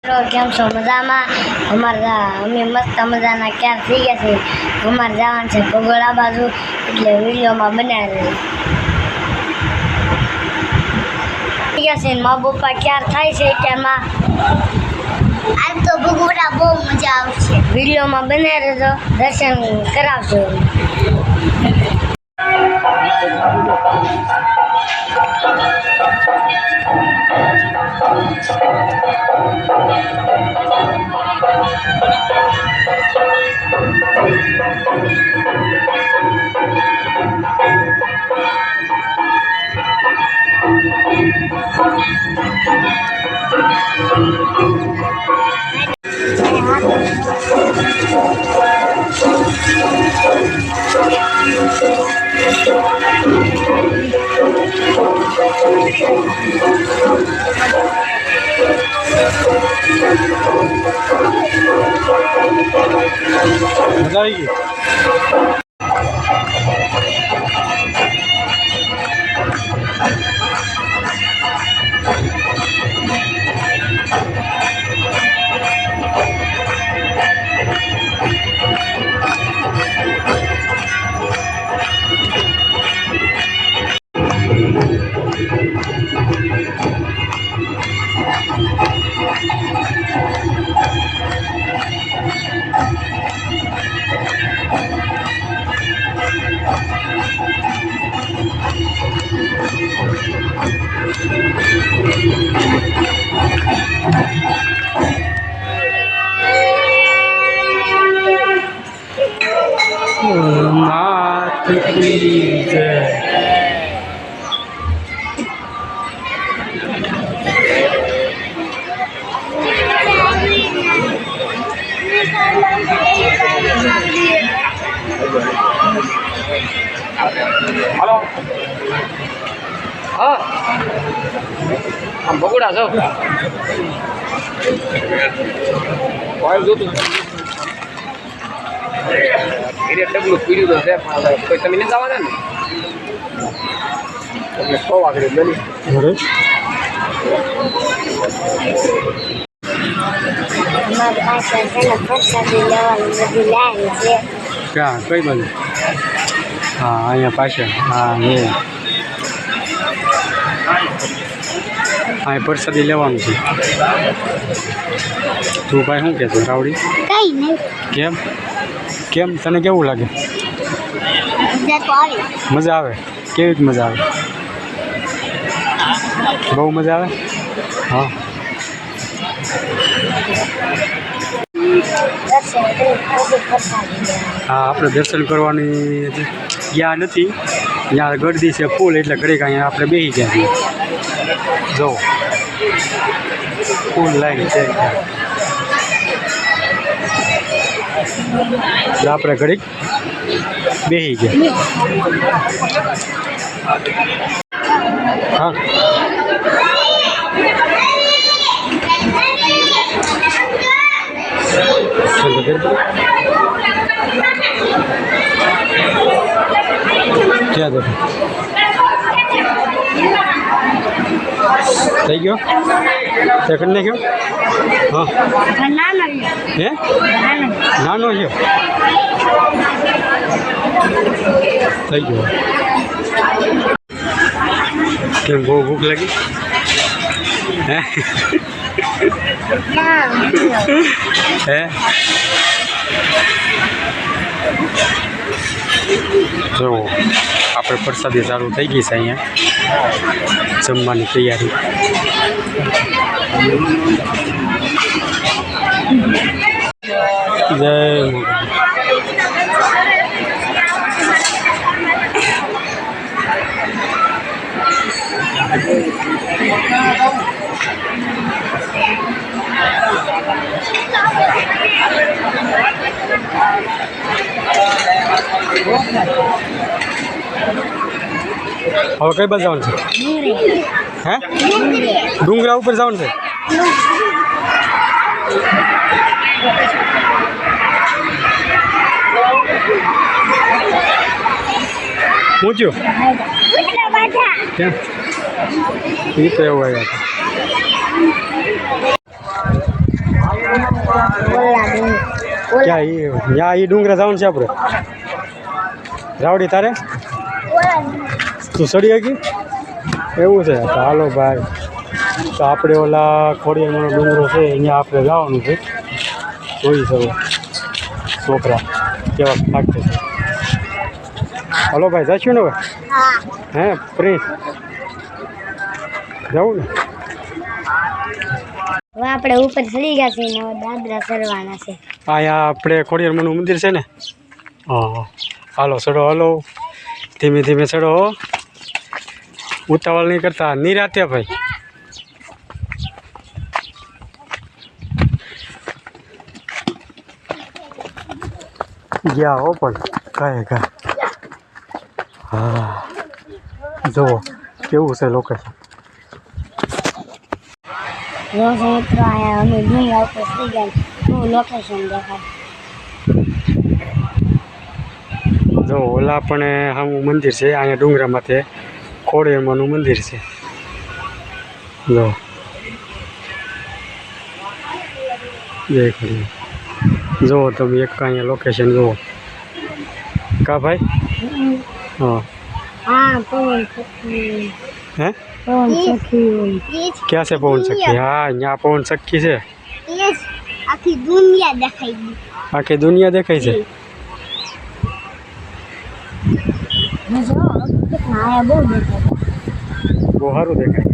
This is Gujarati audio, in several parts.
કેમ છો મજામાં? અમે મસ્ત મજાના ક્યાં થઈ ગયા છે. અમારે જવાનું છે ભગોળા બાજુ, એટલે વિડીયોમાં બનાવી થઈ ગયા છે. મા પપ્પા ક્યાં થાય છે ત્યારમાં આજ તો ભગોળા બહુ મજા આવશે. વિડીયોમાં બનાવી રહેજો, દર્શન કરાવજો. મજા આવી ગઈ. નાથ કી જય. હલો, હા, આમ બગોડા છો જોતું ડબલું પીડ્યું તો છે, કોઈ તમે નથી આવવાના ને એટલે 100 વાગે બની ક્યાં કઈ બાજુ? હા, અહીંયા પાછળ. હા, એ અહીં પ્રસાદી લેવાનું છે. તું ભાઈ શું કહેતો રાવડી? કઈ નહીં. કેમ કેમ તને કેવું લાગે? મજા આવે. કેવી રીતે મજા આવે? બહુ મજા આવે. હા, હા, આપણે દર્શન કરવાની ગયા નથી. ત્યાં ગરદી છે ફૂલ, એટલે ઘડીક અહીંયા આપણે બેસી ગયા છીએ. જો ફૂલ લાઈન છે, એટલે આપણે ઘડીક બેસી ગયા. હા, ક્યાં જતો થઈ ગયો? તે કરી નાખ્યો? હા, હે નાનો છે થઈ ગયો. કેમ બહુ ભૂખ લાગી? હે હે જો આપણે પ્રસાદી ચાલુ થઈ ગઈ છે. અહીંયા જમવાની તૈયારી. જય હવે કઈ બાજુ જવાનું છે? હે ડુંગરા ઉપર જવાનું છે. પૂછ્યું ક્યાં? એ તો એવું આવ્યા હતા. ક્યાં ત્યાં ડુંગરા જવાનું છે આપણે રાવડી તારે તું ચડી શકી એવું છે તો હાલો ભાઈ તો આપણે ઓલા ખોડિયારનો ડુંગરો છે અહીંયા આપણે જવાનું છે જોઈ શકો છોકરા કેવા થાકે છે હલો ભાઈ જઈશું ને હવે હે પ્રિન્સ જવું ને હવે આપણે ઉપર ચડી ગયા છે ને હવે દાદરા ચડવાના છે અહીંયા આપણે ખોડિયારમાંનું મંદિર છે ને હા હાલો ચડો હાલો ધીમે ધીમે ચડો ઉતાવળ નહીં કરતા નિરાતે ભાઈ ગયા હો પણ કાંઈ હા જુઓ કેવું છે લોકેશન મિત્રો અહીંયા અમે ડુંગરા ઉપર ચડી ગયા શું લોકેશન દેખાય જો ઓલા પણ સામું મંદિર છે અહીંયા ડુંગરા માથે ખોડિયારમાંનું મંદિર છે જો જય ખોડિયાર જુઓ તમે એક અહીંયા લોકેશન જુઓ કા ભાઈ હા હા પવન સખી હે પવન સખી ક્યાં છે પવન સખી હા અહીંયા પવન સખી છે આખી દુનિયા દેખાઈ ગઈ આખી દુનિયા દેખાય છે આયા બહુ દેખાય બહુ સારું દેખાય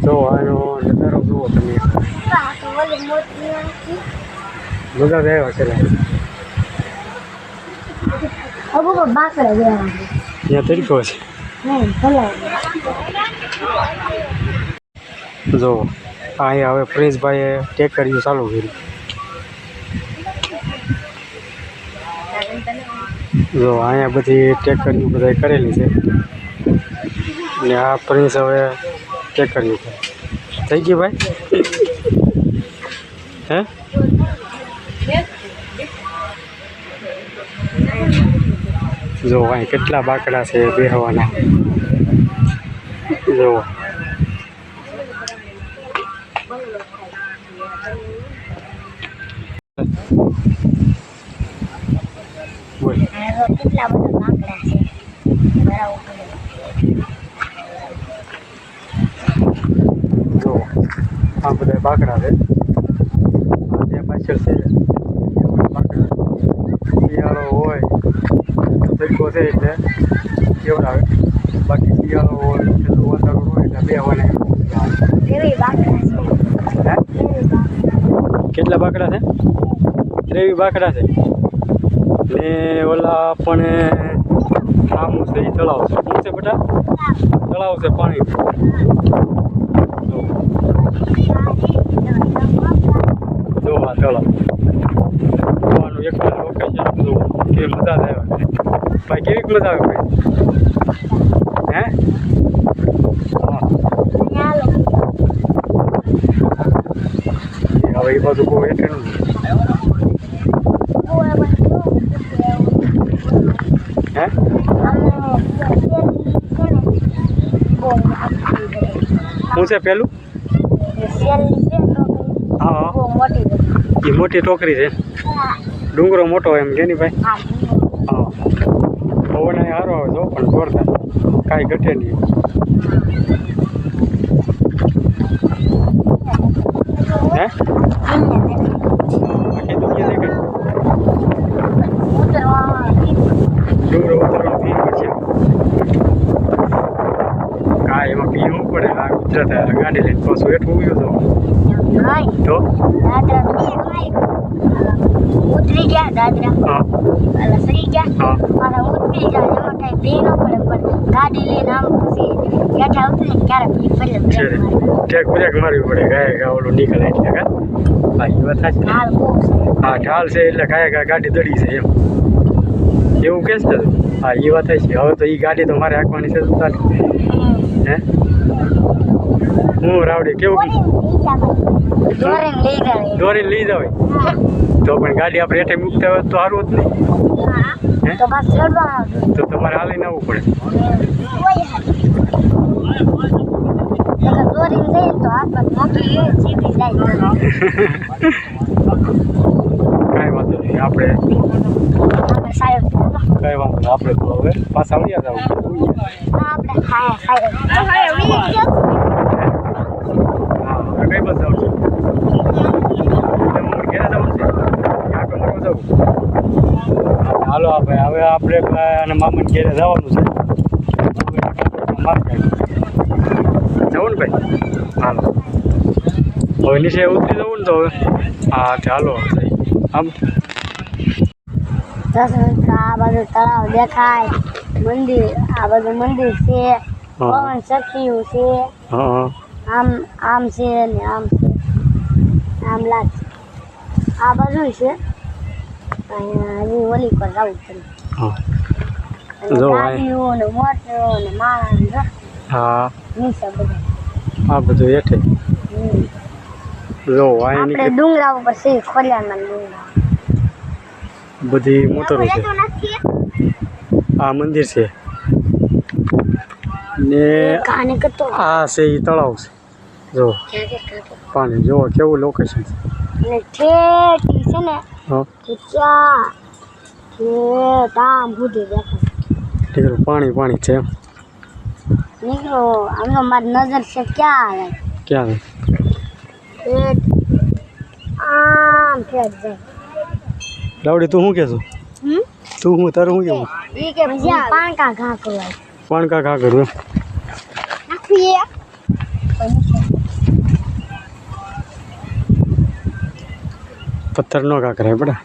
જો આનો નજારો જુઓ તમે મજા જ આવ્યો છે બાકડા ગયા ત્યાં તરીકો છે જો અહીંયા હવે પ્રિન્સભાઈએ ટેકરીઓ ચાલુ કર્યું જો અહીંયા બધી ટેકરીઓ બધાય કરેલી છે ને આ પ્રિન્સ હવે ટેકરીઓ કરે થઈ ગઈ ભાઈ હે જો અહીં કેટલા બાકડા છે બેહવાના જો બોલ કેટલા બધા બાકડા છે જો આ બધા બાકડા છે આ જે પાછળ છે બાકડા શિયાળો હોય તડકો છે એટલે કેવડાવે બાકી શિયાળો હોય એટલું વાતાવરણ હોય એટલે બેહવાના કેવી બાકડા છે હે કેટલા બાકડા છે 23 બાકડા છે ને ઓલા પણ આમું છે એ તળાવ છે શું છે બેટા તળાવ છે પાણી જો આ તળાવ જોવાનું એક લોકેશન જો કે મજા જ આવે ભાઈ કેવી મજા આવે ભાઈ હે હા હવે એ બાજુ બહુ એટલું હે શું છે પેલું હા એ મોટી ટોકરી છે ડુંગરો મોટો એમ કે નહીં ભાઈ હા પવન અહીં સારો આવે જો પણ જોરદાર કાંઈ ઘટે નહીં હે આખી દુનિયા દેખાય ડુંગરો ઉતરવાનું ભી પડશે કાંઈ એમાં પીવું પડે આ ગુજરાત ગાડી લઈને પાછું હેઠું ઉગ્યું તો ઉતરી ગયા દાદરા હા સરી ગયા હા મારા ઉતરી જાય એમાં કઈ ભી ન પડે પણ ગાડી લઈને આમ પછી હેઠા ઉતરી ક્યારે ભી પડે ટેક બ્રેક મારવી પડે ગાય ઓલું નીકળે એટલે કા હા એ વાત સાચી હાલ બહુ હા ઢાલ છે એટલે ગાય ગાડી દડી છે એમ એવું કે છે હા એ વાત છે હવે તો એ ગાડી તો મારે હાંકવાની છે હે હું રાવડી કેવું દોરીને લઈ જાવ તો પણ ગાડી આપણે હેઠે મૂકતા હોય તો સારું જ નહીં હે તો તમારે હાલીને આવવું પડે દોરીને જીતી જાય કાંઈ વાંધો નહીં આપણે સાહેબ કાંઈ વાંધો નહીં આપણે તો હવે પાછા વળ્યા જાવ આપણે ખાય ખાય હા હવે કઈ બસ જાવ છું ઘેરે જવું છે આટો મારવા જવું હાલો ભાઈ હવે આપણે અને મામાને ઘેરે જવાનું છે જવું ને ભાઈ હાલો હવે નીચે ઉતરી જવું ને તો હવે હા ચાલો આમ આ બધું તળાવ દેખાય મંદિર આ બધું મંદિર છે પવન સખિયું છે હા આમ આમ છે ને આમ છે આમ લાગશે આ બધું છે અહીંયા હજી ઓલી પર જવું પડે હા અને જો ગાડીઓ ને મોટરો ને માણસ હા નીચે બધા આ બધું હેઠે જો આપણે અહીં ડુંગરા ઉપર છે ખોડિયારમાં ડુંગરા બધી મોટરો છે આ મંદિર છે ને કાને કતો આ છે એ તળાવ છે જો પાણી જો કેવું લોકેશન છે ને ઠેઠી છે ને હા કે ક્યાં ઠેઠ આમ સુધી દેખાય ઠીક પાણી પાણી છે એમ નીકળો આમ તો મારી નજર છે ક્યાં આવે ક્યાં ઠેઠ આમ ઠેઠ જાય લાવડી તું શું કહેશું તું હું તારું શું કેવું ઈ કે પાણકા ઘા ખોલાય પણ કાંક કરું એમ નાખીએ પથ્થર નો કાંક રહે બડા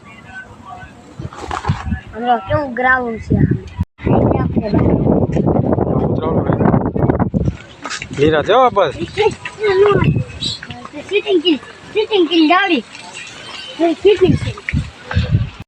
હમણાં કેવું ગ્રાઉન્ડ છે લીરા છે બસ સિટિંગ કિલ ગાડી સિટિંગ કિલ